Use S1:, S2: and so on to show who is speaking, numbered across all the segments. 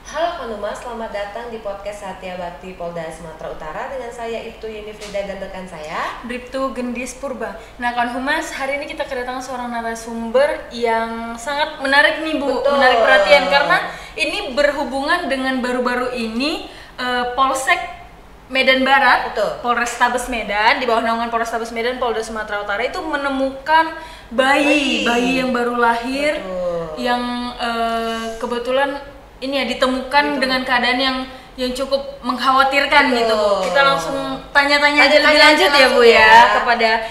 S1: Halo Konuma, selamat datang di podcast Satya Bakti Polda Sumatera Utara dengan saya Ibtu Yunifrida dan rekan saya
S2: Bribtu Gendis Purba. Nah, Kawan Humas, hari ini kita kedatangan seorang narasumber yang sangat menarik nih Bu.
S1: Betul.
S2: Menarik perhatian karena ini berhubungan dengan baru-baru ini Polsek Medan Barat,
S1: Betul.
S2: Polrestabes Medan, di bawah naungan Polrestabes Medan, Polda Sumatera Utara itu menemukan bayi yang baru lahir.
S1: Betul.
S2: Yang kebetulan ini ya ditemukan dengan keadaan yang cukup mengkhawatirkan gitu. Kita langsung tanya-tanya aja lebih lanjut ya Bu ya kepada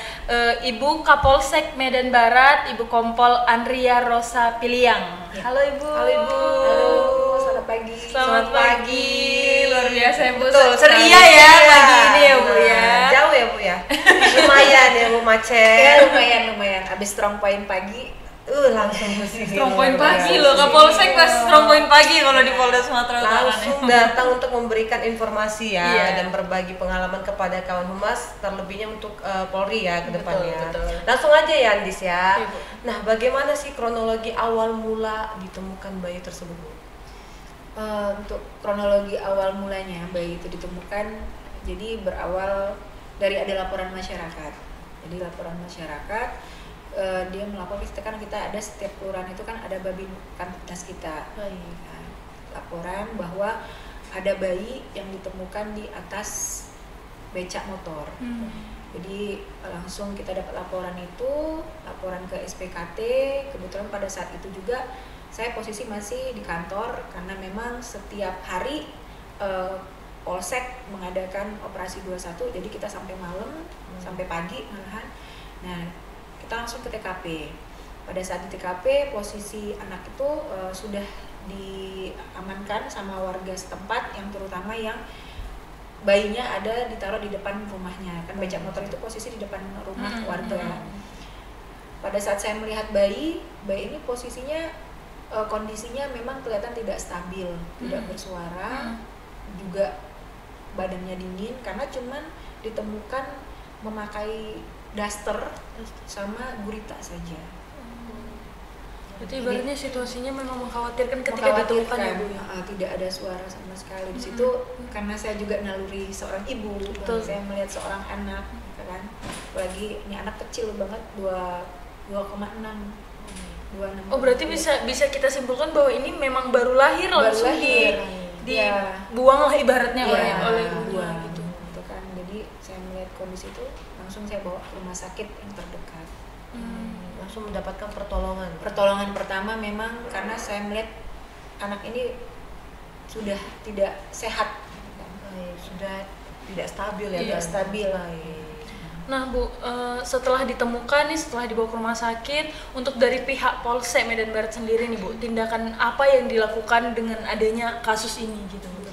S2: Ibu Kapolsek Medan Barat, Ibu Kompol Andria Rosa Piliang.
S1: Ya.
S2: Halo Ibu.
S1: Halo Ibu.
S3: Selamat pagi.
S2: Selamat pagi. Luar biasa ya Bu.
S1: Betul,
S2: Ceria ya pagi ini ya Bu ya.
S1: Jauh ya Bu ya. Lumayan ya Bu macet.
S3: Ya lumayan. Abis strong point pagi,
S1: Langsung ke sini.
S2: Strong point pagi loh, Kapolsek pas strong point pagi kalau di Polda Sumatera Utara.
S1: Langsung datang untuk memberikan informasi ya
S2: Iya.
S1: dan berbagi pengalaman kepada kawan humas, terlebihnya untuk Polri ya ke depannya.
S2: Betul.
S1: Langsung aja ya Andis ya.
S2: Iya, Bu.
S1: Nah, bagaimana sih kronologi awal mula ditemukan bayi tersebut Bu?
S3: untuk kronologi awal mulanya bayi itu ditemukan, jadi berawal dari ada laporan masyarakat. Jadi laporan masyarakat, dia melapor kita kan, kita ada setiap kelurahan itu kan ada babin kamtipnas kita. Nah, laporan bahwa ada bayi yang ditemukan di atas becak motor. Jadi langsung kita dapat laporan itu, laporan ke SPKT. Kebetulan pada saat itu juga saya posisi masih di kantor karena memang setiap hari Polsek mengadakan operasi 21, jadi kita sampai malam, sampai pagi malahan. Nah, kita langsung ke TKP. Pada saat di TKP, posisi anak itu sudah diamankan sama warga setempat, yang terutama yang bayinya ada ditaruh di depan rumahnya. Kan becak motor itu posisi di depan rumah warga. Pada saat saya melihat bayi ini posisinya kondisinya memang kelihatan tidak stabil, tidak bersuara, juga badannya dingin karena cuman ditemukan memakai daster sama gurita saja.
S2: Berarti ibaratnya situasinya memang mengkhawatirkan ketika ditemukan ya Bu ya.
S3: Tidak ada suara sama sekali di situ. Karena saya juga naluri seorang ibu,
S2: Betul.
S3: saya melihat seorang anak, kan, apalagi ini anak kecil banget, 2,6.
S2: Oh, berarti bisa kita simpulkan bahwa ini memang baru lahir langsung dibuang lah ibaratnya oleh ibunya gitu.
S3: Gitu kan. Jadi saya melihat kondisi itu, langsung saya bawa ke rumah sakit yang terdekat.
S1: Langsung mendapatkan pertolongan.
S3: Pertolongan pertama memang karena saya melihat anak ini sudah tidak sehat,
S1: Sudah tidak stabil ya.
S3: tidak stabil.
S2: Nah Bu, setelah ditemukan nih, setelah dibawa ke rumah sakit, untuk dari pihak Polsek Medan Barat sendiri nih Bu, tindakan apa yang dilakukan dengan adanya kasus ini gitu Bu?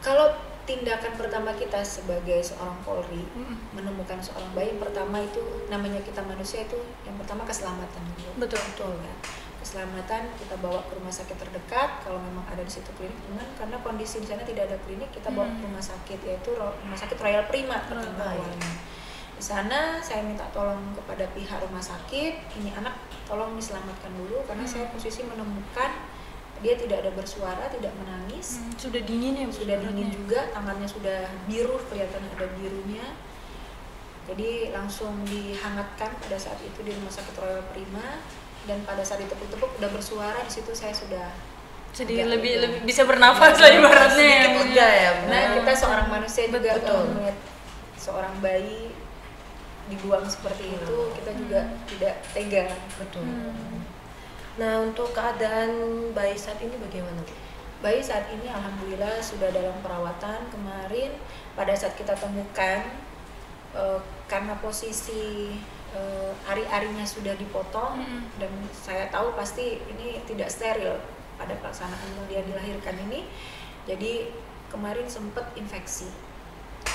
S3: Kalau tindakan pertama kita sebagai seorang Polri menemukan seorang bayi, pertama itu namanya kita manusia itu yang pertama keselamatan.
S2: Betul.
S3: Ya. Keselamatan kita bawa ke rumah sakit terdekat. Kalau memang ada di situ klinik, karena kondisi di sana tidak ada klinik, kita bawa ke rumah sakit, yaitu Rumah Sakit Royal Prima pertama awalnya. Di sana saya minta tolong kepada pihak rumah sakit, ini anak tolong diselamatkan dulu karena saya posisi menemukan dia tidak ada bersuara, tidak menangis.
S2: Sudah dingin ya Bu?
S3: Sudah dingin juga, tangannya sudah biru, kelihatan ada birunya. Jadi langsung dihangatkan pada saat itu di Rumah Sakit Royal Prima, dan pada saat ditepuk-tepuk udah bersuara, di situ saya sudah
S2: sedikit lebih bisa bernafas lah ibaratnya ya.
S1: Sedikit lega ya Bu.
S3: Nah, kita seorang manusia juga
S1: Betul.
S3: melihat seorang bayi dibuang seperti itu, kita juga tidak tega.
S1: Betul. Nah, untuk keadaan bayi saat ini bagaimana Bu?
S3: Bayi saat ini alhamdulillah sudah dalam perawatan. Kemarin pada saat kita temukan, karena posisi ari-arinya sudah dipotong, dan saya tahu pasti ini tidak steril pada pelaksanaan dia dilahirkan ini, jadi kemarin sempat infeksi.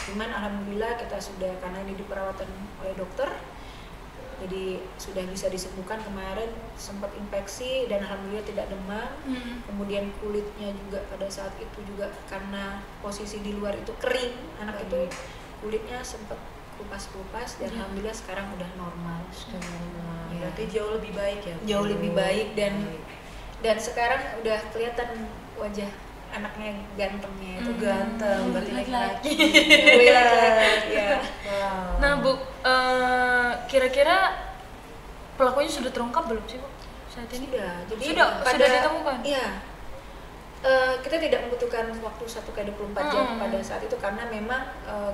S3: Cuman alhamdulillah kita sudah, karena ini diperawatan oleh dokter, jadi sudah bisa disembuhkan. Kemarin sempat infeksi dan alhamdulillah tidak demam. Kemudian kulitnya juga pada saat itu juga karena posisi di luar itu kering, anak itu kulitnya sempat kupas-kupas, dan alhamdulillah sekarang udah normal. Ya.
S1: Berarti jauh lebih baik ya Bu?
S3: Jauh lebih baik, dan sekarang udah kelihatan wajah anaknya gantengnya itu.
S1: Ganteng, berarti laki-laki.
S3: Ya.
S1: Wow.
S2: Nah Bu, kira-kira pelakunya sudah terungkap belum sih Bu saat ini?
S3: Jadi
S2: Sudah ditemukan?
S3: Iya. Kita tidak membutuhkan waktu 1x24 jam pada saat itu karena memang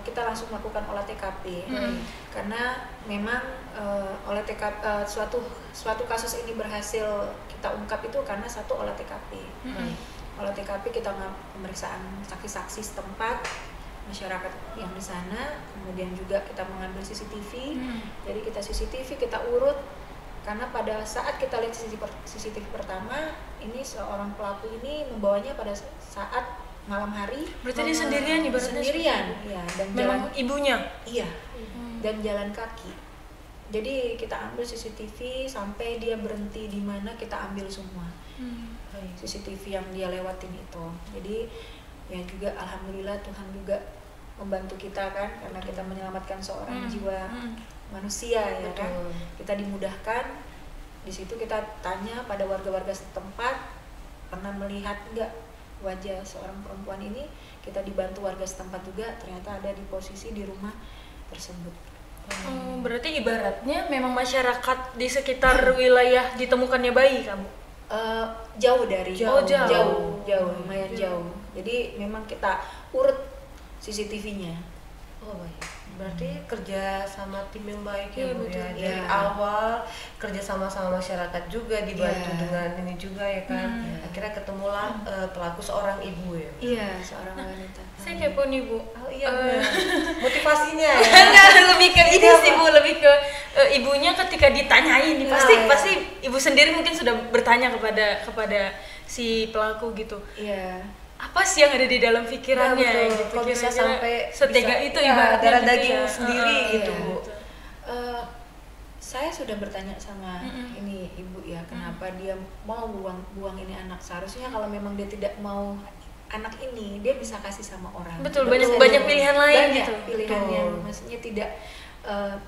S3: kita langsung melakukan olah TKP. Karena memang olah TKP suatu kasus ini berhasil kita ungkap itu karena satu olah TKP. Olah TKP kita pemeriksaan saksi-saksi setempat, masyarakat yang di sana, kemudian juga kita mengambil CCTV. Jadi kita CCTV kita urut. Karena pada saat kita lihat CCTV pertama, ini seorang pelaku ini membawanya pada saat malam hari.
S2: Berarti dia sendirian ibaratnya?
S3: Sendirian, ya. Dan
S2: memang ibunya?
S3: Iya, dan jalan kaki. Jadi kita ambil CCTV sampai dia berhenti di mana kita ambil semua. CCTV yang dia lewatin itu. Jadi ya juga alhamdulillah Tuhan juga membantu kita kan, karena kita menyelamatkan seorang jiwa manusia ya. Betul. Kan kita dimudahkan. Di situ kita tanya pada warga-warga setempat, pernah melihat enggak wajah seorang perempuan ini. Kita dibantu warga setempat juga, ternyata ada di posisi di rumah tersebut.
S2: Berarti ibaratnya memang masyarakat di sekitar wilayah ditemukannya bayi kamu?
S3: Jauh dari
S2: jauh,
S3: lumayan jauh. Jadi memang kita urut CCTV-nya.
S1: Oh baik. Berarti kerja sama tim yang baik ya Bu ya. Dari
S3: Ya.
S1: awal kerja sama masyarakat juga dibantu dengan ini juga ya kan. Akhirnya ketemulah pelaku seorang ibu ya.
S3: Iya, seorang wanita.
S2: Saya kepo nih Bu.
S1: Oh iya benar. Motivasinya ya.
S2: Enggak, lebih ke ini sih Bu, lebih ke ibunya ketika ditanyain nih pasti ibu sendiri mungkin sudah bertanya kepada si pelaku gitu.
S3: Iya.
S2: Apa sih yang ada di dalam pikirannya gitu?
S1: Kok bisa sampai
S2: setega
S1: bisa,
S2: itu
S1: ya,
S2: ibaratnya
S1: darah
S2: gitu
S1: daging
S2: ya.
S1: sendiri gitu Bu.
S3: Saya sudah bertanya sama ini ibu ya, kenapa dia mau buang ini anak. Seharusnya kalau memang dia tidak mau anak ini, dia bisa kasih sama orang.
S2: Betul, banyak pilihan lain
S3: banyak
S2: gitu.
S3: Pilihan yang maksudnya tidak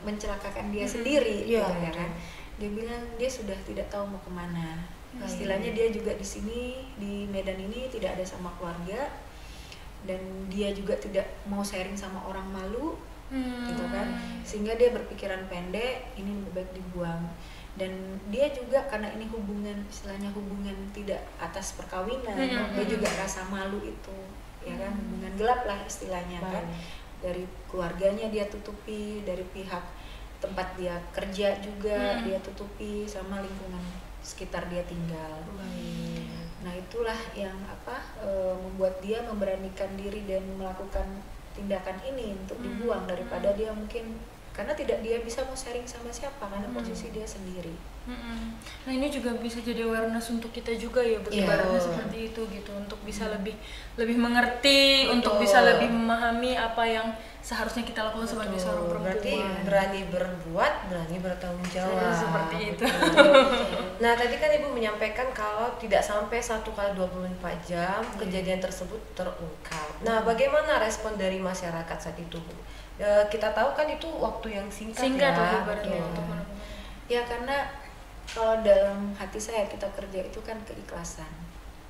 S3: mencelakakan dia sendiri gitu, ya kan. Dia bilang dia sudah tidak tahu mau kemana. Istilahnya dia juga di sini di Medan ini tidak ada sama keluarga, dan dia juga tidak mau sharing sama orang, malu gitu kan, sehingga dia berpikiran pendek, ini lebih baik dibuang. Dan dia juga karena ini istilahnya hubungan tidak atas perkawinan, dia juga rasa malu itu ya kan, hubungan gelap lah istilahnya kan. Dari keluarganya dia tutupi, dari pihak tempat dia kerja juga dia tutupi, sama lingkungan sekitar dia tinggal. Nah itulah yang membuat dia memberanikan diri dan melakukan tindakan ini untuk dibuang, daripada dia mungkin karena dia bisa mau sharing sama siapa karena posisi dia sendiri.
S2: Nah ini juga bisa jadi awareness untuk kita juga ya, ibaratnya seperti itu gitu, untuk bisa lebih mengerti, untuk bisa lebih memahami apa yang seharusnya kita lakukan sebagai seorang perempuan.
S1: Berarti berani berbuat, berani bertanggung jawab.
S2: Seperti itu.
S1: Nah tadi kan Ibu menyampaikan kalau tidak sampai 1x24 jam kejadian tersebut terungkap. Nah bagaimana respon dari masyarakat saat itu Bu? Kita tahu kan itu waktu yang singkat ya.
S3: Ya karena kalau dalam hati saya, kita kerja itu kan keikhlasan.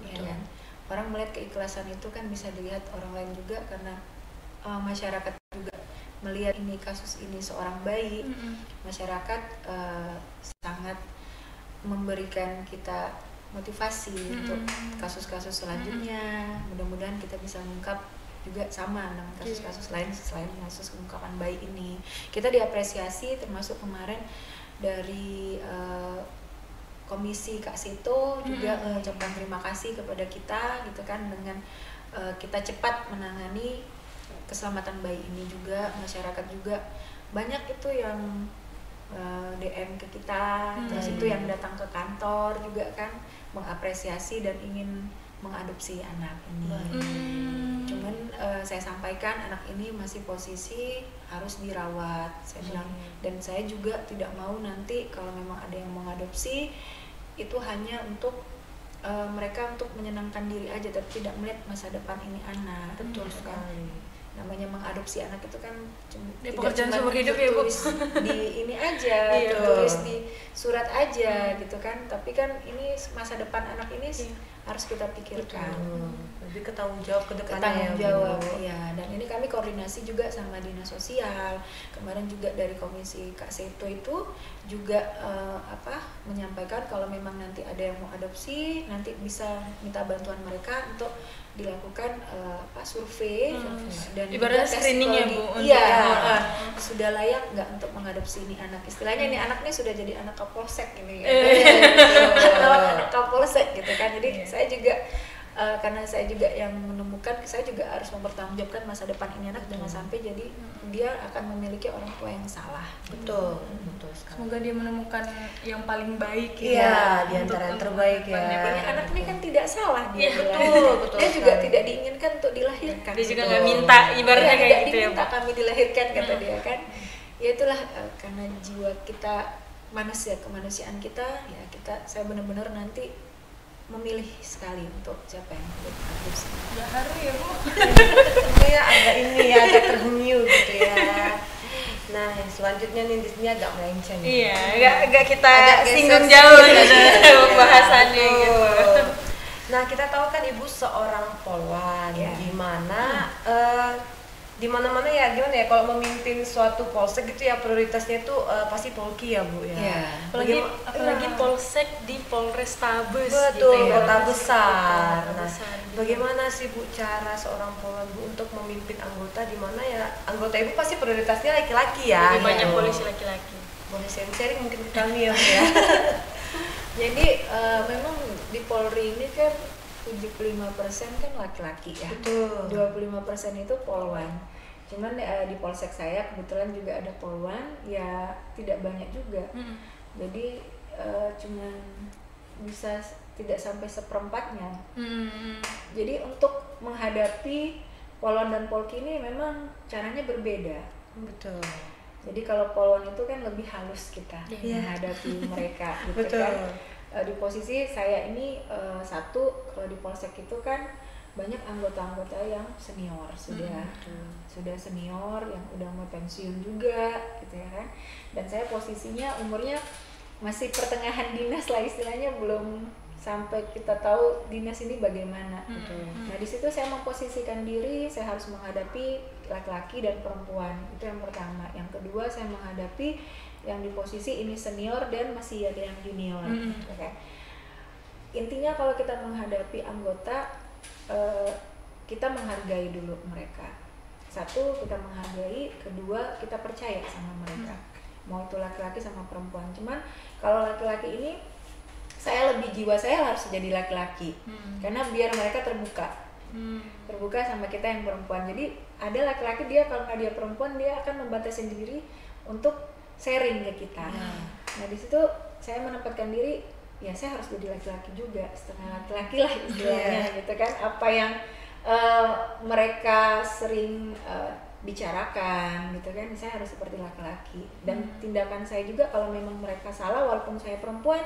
S3: Ya kan? Orang melihat keikhlasan itu kan bisa dilihat orang lain juga, karena masyarakat juga melihat ini kasus ini seorang bayi. Masyarakat sangat memberikan kita motivasi untuk kasus-kasus selanjutnya. Mudah-mudahan kita bisa mengungkap juga sama dengan kasus-kasus lain selain kasus pengungkapan bayi ini. Kita diapresiasi, termasuk kemarin dari komisi Kak Seto juga mengucapkan terima kasih kepada kita gitu kan, dengan kita cepat menangani keselamatan bayi ini. Juga masyarakat juga banyak itu yang DM ke kita, terus itu yang datang ke kantor juga kan, mengapresiasi dan ingin mengadopsi anak ini. Cuman saya sampaikan anak ini masih posisi harus dirawat, saya bilang. Dan saya juga tidak mau nanti kalau memang ada yang mengadopsi itu hanya untuk mereka untuk menyenangkan diri aja, tapi tidak melihat masa depan ini anak.
S1: Betul sekali.
S3: Namanya mengadopsi anak itu kan
S2: pekerjaan seumur hidup ya Bu.
S3: Di ini aja, tulis di surat aja gitu kan, tapi kan ini masa depan anak ini harus kita pikirkan.
S1: Lebih ke tanggung jawab ke depannya
S3: Tanggung
S1: ya,
S3: jawab
S1: Bu.
S3: ya. Dan ini kami koordinasi juga sama dinas sosial. Kemarin juga dari komisi Kak Seto itu juga menyampaikan kalau memang nanti ada yang mau adopsi, nanti bisa minta bantuan mereka untuk dilakukan survei dan
S2: ibaratnya
S3: juga tes
S2: screening ya,
S3: psikologi.
S2: Bu,
S3: Iya,
S2: untuk
S3: sudah layak nggak untuk mengadopsi ini anak, istilahnya ini anak ini sudah jadi anak kapolsek ini anak kapolsek gitu kan. Jadi saya juga karena saya juga yang menemukan, saya juga harus mempertanggungjawabkan masa depan ini anak, jangan sampai jadi dia akan memiliki orang tua yang salah.
S1: Betul sekali.
S2: Semoga dia menemukan yang paling baik
S1: Iya, di antara yang terbaik ya.
S3: Banyak anak ini kan tidak salah dia.
S2: Iya,
S1: betul
S3: Dia juga
S1: sekali.
S3: tidak diinginkan untuk dilahirkan.
S2: Dia juga
S3: Betul.
S2: nggak minta, ibaratnya
S3: Iya,
S2: kayak
S3: tidak
S2: gitu ya,
S3: diminta
S2: Bu.
S3: kami dilahirkan kata dia kan. Ya itulah karena jiwa kita manusia, kemanusiaan kita, ya saya benar-benar nanti memilih sekali untuk siapa yang adopsi.
S2: Nggak haru ya, Bu.
S1: Ini agak agak terhenyu gitu ya. Nah, yang selanjutnya nih di sini agak melenceng.
S2: Iya, nggak kita
S1: Agak geser
S2: singgung
S1: sedikit.
S2: jauh gitu pembahasannya gitu.
S1: Betul. Nah, kita tahu kan Ibu seorang polwan,
S3: Ya.
S1: di mana-mana ya gimana ya kalau memimpin suatu polsek gitu ya prioritasnya itu pasti Polki ya Bu ya.
S3: Iya.
S2: Apalagi polsek di Polrestabes
S1: Betul,
S2: gitu ya.
S1: kota besar.
S2: Kota
S1: Nah,
S2: besar gitu.
S1: bagaimana sih Bu cara seorang polwan Bu untuk memimpin anggota di mana ya anggota Ibu pasti prioritasnya laki-laki ya.
S2: Lebih banyak
S1: gitu.
S2: polisi laki-laki.
S1: Boleh sharing mungkin ke kami ya Bu ya.
S3: Jadi memang di Polri ini kan 75% kan laki-laki ya.
S1: Betul.
S3: 25% itu polwan. Cuman di polsek saya kebetulan juga ada polwan, ya tidak banyak juga. Jadi cuman bisa tidak sampai seperempatnya. Jadi untuk menghadapi polwan dan polki ini memang caranya berbeda.
S1: Betul.
S3: Jadi kalau polwan itu kan lebih halus kita
S1: Iya.
S3: menghadapi mereka gitu
S1: Betul.
S3: kan. Di posisi saya ini kalau di polsek itu kan banyak anggota-anggota yang senior sudah senior yang udah mau pensiun juga gitu ya kan. Dan saya posisinya umurnya masih pertengahan dinas lah istilahnya, belum sampai kita tahu dinas ini bagaimana. Nah di situ saya memposisikan diri, saya harus menghadapi laki-laki dan perempuan, itu yang pertama. Yang kedua saya menghadapi yang di posisi ini senior dan masih ada yang junior. Okay. Intinya kalau kita menghadapi anggota, kita menghargai dulu mereka. Satu, kita menghargai. Kedua, kita percaya sama mereka. Mau itu laki-laki sama perempuan. Cuman kalau laki-laki ini jiwa saya harus jadi laki-laki, karena biar mereka terbuka sama kita yang perempuan. Jadi ada laki-laki dia kalau nggak dia perempuan, dia akan membatasi diri untuk sharing ke kita. Nah di situ saya menempatkan diri, ya saya harus jadi laki-laki juga, setengah laki-laki lah istilahnya gitu kan. Apa yang mereka sering bicarakan gitu kan, saya harus seperti laki-laki. Dan tindakan saya juga kalau memang mereka salah, walaupun saya perempuan,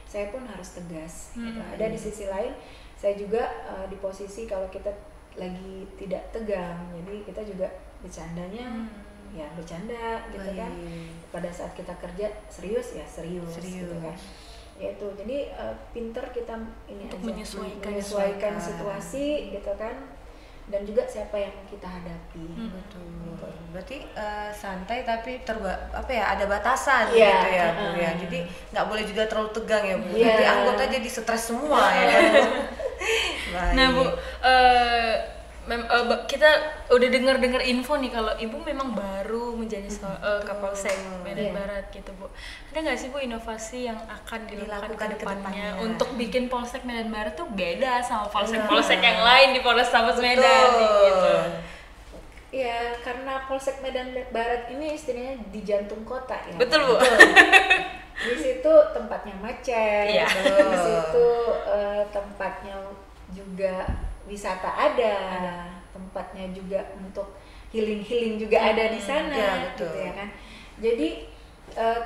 S3: saya pun harus tegas gitu. Ada di sisi lain saya juga di posisi kalau kita lagi tidak tegang, jadi kita juga bercandanya ya bercanda gitu kan. Pada saat kita kerja serius ya serius. Gitu kan. Yaitu jadi pinter kita ini
S2: untuk
S3: aja
S2: menyesuaikan
S3: situasi gitu kan, dan juga siapa yang kita hadapi.
S1: Betul. Berarti santai tapi ada batasan
S3: Iya,
S1: gitu ya Bu ya. Jadi nggak boleh juga terlalu tegang ya Bu.
S3: Iya.
S1: Nanti anggota jadi stres semua ya kan Bu. Baik.
S2: Nah Bu, kita udah dengar info nih kalau Ibu memang baru menjadi Kapolsek Medan Barat gitu Bu. Ada nggak sih Bu inovasi yang akan dilakukan ke depannya untuk bikin Polsek Medan Barat tuh beda sama polsek-polsek yang lain di Polrestabes Medan gitu?
S3: Ya karena Polsek Medan Barat ini istilahnya di jantung kota ya.
S2: Betul Bu.
S3: Di situ tempatnya macet,
S2: Iya.
S3: di situ tempatnya juga wisata ada, tempatnya juga untuk healing juga ada di sana,
S1: ya, betul.
S3: gitu ya kan. Jadi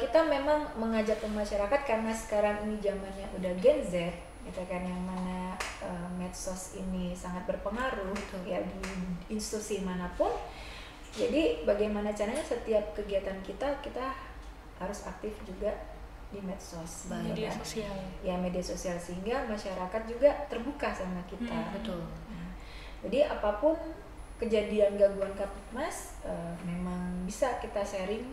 S3: kita memang mengajak ke masyarakat karena sekarang ini zamannya udah Gen Z, gitu kan, yang mana medsos ini sangat berpengaruh ya di institusi manapun. Jadi bagaimana caranya setiap kegiatan kita harus aktif juga di medsos,
S2: Media
S3: kan?
S2: sosial.
S3: Ya media sosial, sehingga masyarakat juga terbuka sama kita.
S1: Betul.
S3: Nah, jadi apapun kejadian gangguan Kamtipmas memang bisa kita sharing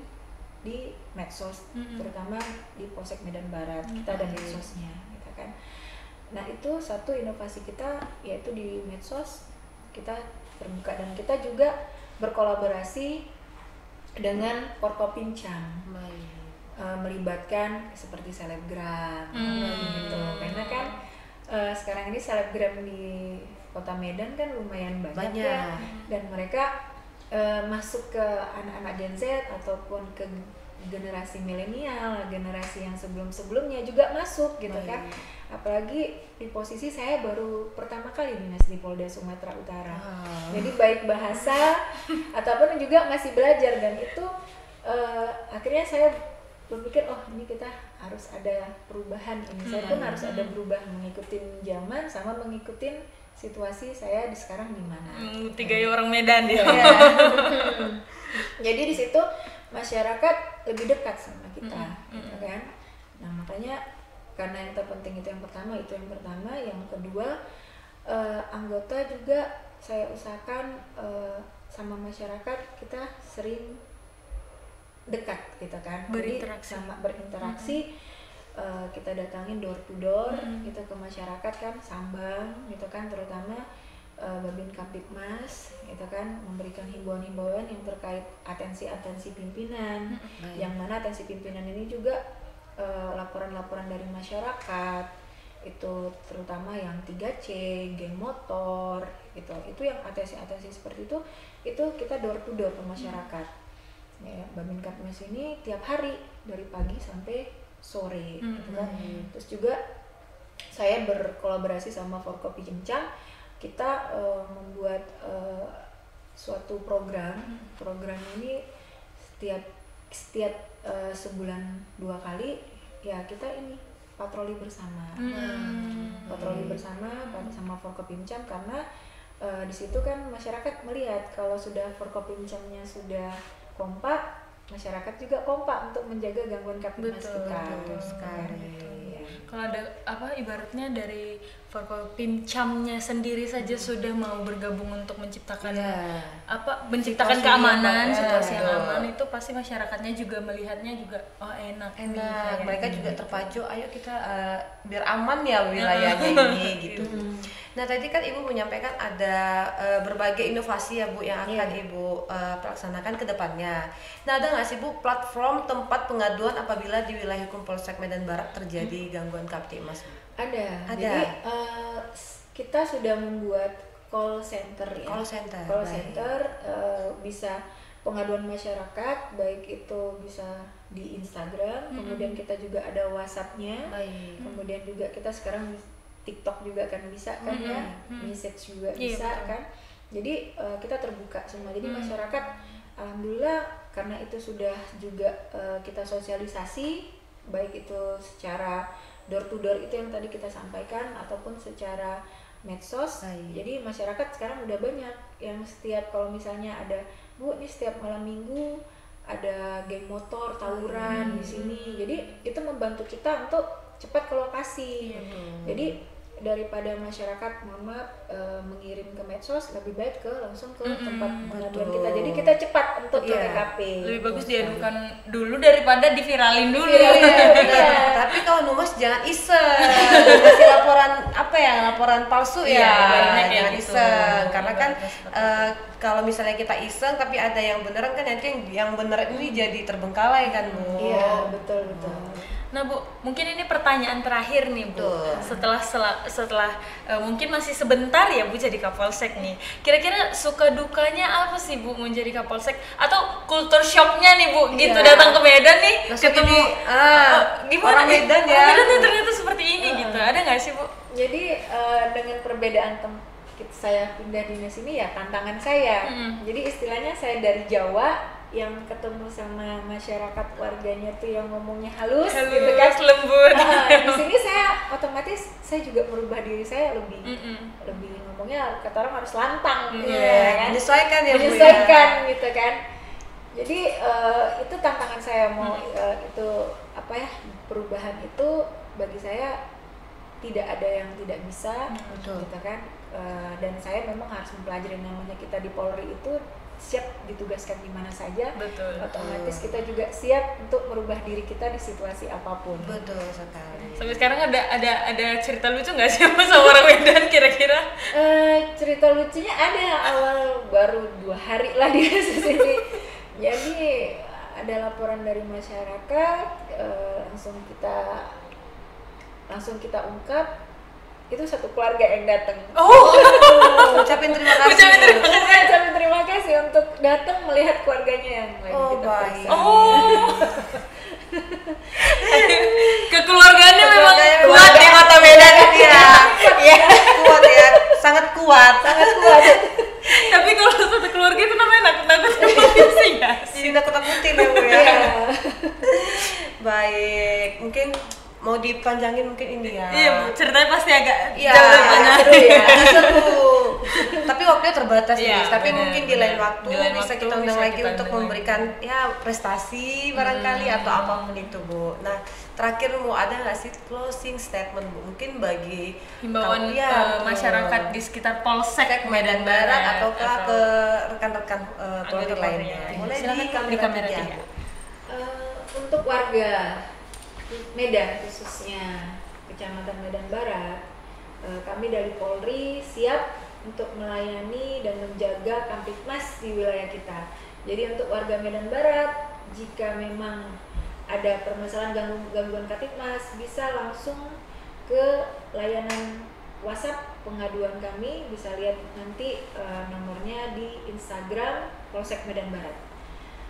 S3: di medsos, terutama di Polsek Medan Barat. Kita ada medsosnya, gitu kan. Nah itu satu inovasi kita, yaitu di medsos kita terbuka, dan kita juga berkolaborasi dengan Forkopimcam, melibatkan seperti selebgram gitu, karena kan sekarang ini selebgram di Kota Medan kan lumayan banyak. Ya, dan mereka masuk ke anak-anak Gen Z ataupun ke generasi milenial, generasi yang sebelum-sebelumnya juga masuk gitu kan. Apalagi di posisi saya baru pertama kali dinas di Polda Sumatera Utara. Jadi baik bahasa ataupun juga masih belajar, dan itu akhirnya saya berpikir, oh ini kita harus ada perubahan ini. Saya pun harus ada berubah, mengikuti zaman sama mengikuti situasi saya di sekarang di mana.
S2: Gaya orang Medan ya.
S3: Jadi di situ masyarakat lebih dekat sama kita, gitu kan. Nah makanya karena yang terpenting itu yang pertama, yang kedua anggota juga saya usahakan sama masyarakat kita sering dekat, gitu kan.
S2: Berinteraksi.
S3: Jadi sama berinteraksi. Kita datangin door to door gitu ke masyarakat kan, Sambang gitu kan, terutama Babin Kamtipmas gitu kan, memberikan himbauan-himbauan yang terkait atensi pimpinan, yang mana atensi pimpinan ini juga laporan-laporan dari masyarakat itu, terutama yang 3C, geng motor gitu, itu yang atensi seperti itu kita door to door ke masyarakat. Ya, Babin Kamtipmas ini tiap hari dari pagi sampai sore gitu kan. Terus juga saya berkolaborasi sama Forkopimcam, kita membuat suatu program ini setiap sebulan 2 kali ya, kita ini patroli bersama. Patroli bersama sama Forkopimcam, karena di situ kan masyarakat melihat kalau sudah Forkopimcamnya sudah kompak, masyarakat juga kompak untuk menjaga gangguan Kamtipmas kita.
S1: Betul sekali.
S3: Ya.
S2: Kalau ada ibaratnya dari Forkopimcamnya sendiri saja sudah mau bergabung untuk menciptakan menciptakan
S1: situasi
S2: keamanan,
S1: yang
S2: situasi yang
S1: betul.
S2: aman, itu pasti masyarakatnya juga melihatnya juga enak.
S1: Mereka juga terpacu, ayo kita biar aman ya wilayahnya ini gitu. Nah tadi kan Ibu menyampaikan ada berbagai inovasi ya Bu yang akan Ibu pelaksanakan ke depannya. Nah ada nggak sih Bu platform tempat pengaduan apabila di wilayah hukum Polsek Medan Barat terjadi gangguan Kamtipmas?
S3: Ada. Jadi kita sudah membuat call center ya. Call center bisa pengaduan masyarakat, baik itu bisa di Instagram, kemudian kita juga ada WhatsApp-nya, kemudian juga kita sekarang TikTok juga kan bisa kan ya, message juga bisa kan. Jadi kita terbuka semua. Jadi masyarakat alhamdulillah karena itu sudah juga kita sosialisasi, baik itu secara door to door itu yang tadi kita sampaikan ataupun secara medsos. Jadi masyarakat sekarang udah banyak yang setiap kalau misalnya ada, Bu ini setiap malam minggu ada geng motor tawuran di sini. Jadi itu membantu kita untuk cepat ke lokasi. Jadi daripada masyarakat mengirim ke medsos, lebih baik langsung ke tempat pengaduan kita. Jadi kita cepat untuk ke TKP.
S2: Lebih bagus diadukan dulu daripada diviralin dulu.
S1: Tapi kalau Numas jangan iseng kasih laporan palsu jangan iseng, karena kan kalau misalnya kita iseng tapi ada yang beneran kan nanti yang bener ini jadi terbengkalai kan Bu.
S3: Iya betul.
S2: Nah Bu, mungkin ini pertanyaan terakhir nih Bu. Setelah mungkin masih sebentar ya Bu jadi Kapolsek nih. Kira-kira suka dukanya apa sih Bu menjadi Kapolsek? Atau kultur shocknya nih Bu, gitu datang ke Medan nih, ketemu gimana
S1: orang Medan ya?
S2: Medan nih ternyata seperti ini gitu. Ada nggak sih Bu?
S3: Jadi dengan perbedaan saya pindah dinas ini ya tantangan saya. Jadi istilahnya saya dari Jawa yang ketemu sama masyarakat warganya tuh yang ngomongnya halus gitu kan,
S2: lembut.
S3: Di sini saya otomatis saya juga merubah diri saya lebih ngomongnya kata orang harus lantang gitu kan, menyesuaikan gitu kan. Jadi itu tantangan saya mau itu apa ya, perubahan itu bagi saya tidak ada yang tidak bisa,
S1: Betul.
S3: gitu kan. Dan saya memang harus mempelajari, namanya kita di Polri itu siap ditugaskan di mana saja.
S2: Betul.
S3: Otomatis kita juga siap untuk merubah diri kita di situasi apapun.
S1: Betul sekali.
S2: Sampai sekarang ada cerita lucu nggak sih sama orang Medan kira-kira?
S3: Cerita lucunya ada, awal baru 2 hari lah di kasus ini. Jadi ada laporan dari masyarakat, langsung kita ungkap, itu satu keluarga yang datang.
S1: Ucapin terima kasih.
S3: Ucapin terima kasih untuk datang melihat keluarganya yang lagi kita
S1: baik.
S3: periksa.
S2: Kekeluargaannya memang
S1: Kekeluargaannya
S2: kuat di Kota Medan
S1: ya.
S2: Iya.
S1: Kuat ya, sangat kuat.
S2: Tapi kalau satu keluarga itu namanya nakut-nakutin sih ya.
S1: Jadi takut-takutin ya Bu ya.
S3: Iya.
S1: Baik, mungkin mau dipanjangin mungkin ini ya.
S2: Iya, Bu, ceritanya pasti agak
S1: Iya,
S2: jauh lebih banyak.
S3: seru ya.
S1: Seru. Tapi waktunya terbatas
S2: Iya,
S1: nih. Tapi
S2: benar,
S1: mungkin di lain
S2: benar.
S1: waktu
S2: Di lain
S1: bisa
S2: waktu
S1: kita undang
S2: bisa
S1: lagi
S2: kita
S1: untuk
S2: undang
S1: memberikan ya prestasi barangkali atau apapun itu Bu. Nah terakhir mau ada nggak sih closing statement Bu? Mungkin bagi
S2: Himbauan
S1: kamu- ya,
S2: ke
S1: betul.
S2: masyarakat di sekitar Polsek
S1: Medan Barat ataukah ke rekan-rekan Polri
S2: anggota
S1: lainnya.
S2: Polri.
S1: Mulai
S2: Silakan,
S1: di
S2: di kamera
S1: 3.
S2: tiga.
S3: Untuk warga Medan, khususnya Kecamatan Medan Barat, kami dari Polri siap untuk melayani dan menjaga Kamtipmas di wilayah kita. Jadi untuk warga Medan Barat, jika memang ada permasalahan gangguan Kamtipmas, bisa langsung ke layanan WhatsApp pengaduan kami, bisa lihat nanti nomornya di Instagram Polsek Medan Barat.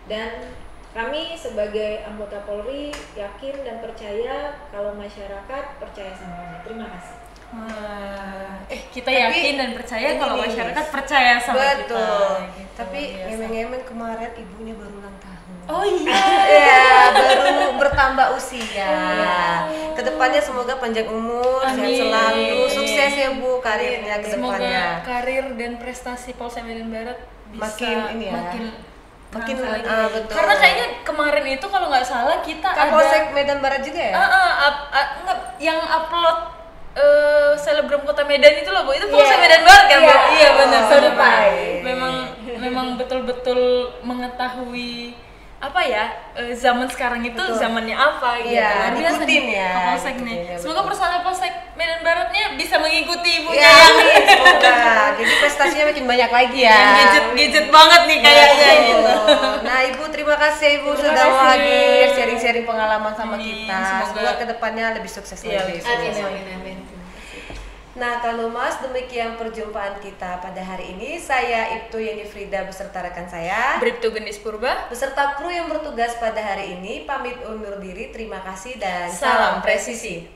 S3: Dan kami sebagai anggota Polri yakin dan percaya kalau masyarakat percaya sama kami. Terima kasih.
S2: Kita
S1: tapi
S2: yakin dan percaya
S1: ini
S2: kalau
S1: nih,
S2: masyarakat percaya sama kita.
S1: betul.
S2: Gitu,
S1: Tapi
S2: biasa.
S1: ngemeng-ngemeng kemarin ibunya baru ulang tahun.
S2: Oh iya.
S1: Ya, baru bertambah usia. Kedepannya semoga panjang umur, sehat
S2: Amin.
S1: selalu, sukses ya Bu karirnya
S2: Semoga
S1: kedepannya.
S2: karir dan prestasi Polsek Medan Barat bisa
S1: Makin ini ya. Makin
S2: terangkat lagi.
S1: betul.
S2: Karena kayaknya kemarin itu kalau nggak salah kita
S1: Kapolsek Medan Barat juga ya?
S2: enggak, yang upload selebgram Kota Medan itu loh Bu, itu Polsek
S3: Iya.
S2: Medan Barat kan Bu?
S3: Iya.
S2: Iya benar.
S3: Certified.
S2: Memang betul-betul mengetahui apa ya zaman sekarang itu
S1: Betul.
S2: zamannya apa gitu.
S1: Iya,
S2: Luar biasa
S1: ngikutin
S2: nih
S1: ya,
S2: Kapolsek nih.
S1: ngikutin ya,
S2: Semoga
S1: betul.
S2: personel Polsek Medan Baratnya bisa mengikuti ibunya
S1: Ya,
S2: yang
S1: amin, semoga. Jadi prestasinya makin banyak lagi ya.
S2: yang gadget banget nih kayaknya
S1: Betul.
S2: gitu.
S1: Nah Ibu terima kasih Ibu
S2: Terima
S1: sudah mau
S2: kasih.
S1: hadir sharing-sharing pengalaman sama
S2: Amin,
S1: kita.
S2: semoga-
S1: Semoga kedepannya lebih sukses
S2: Iya,
S1: lagi.
S2: lebih sukses.
S3: Amin.
S1: Nah kalau Mas demikian perjumpaan kita pada hari ini. Saya Ibtu Yeni Frida beserta rekan saya
S2: Bribtu Gendis Purba.
S1: beserta kru yang bertugas pada hari ini pamit undur diri. Terima kasih dan
S2: Salam presisi.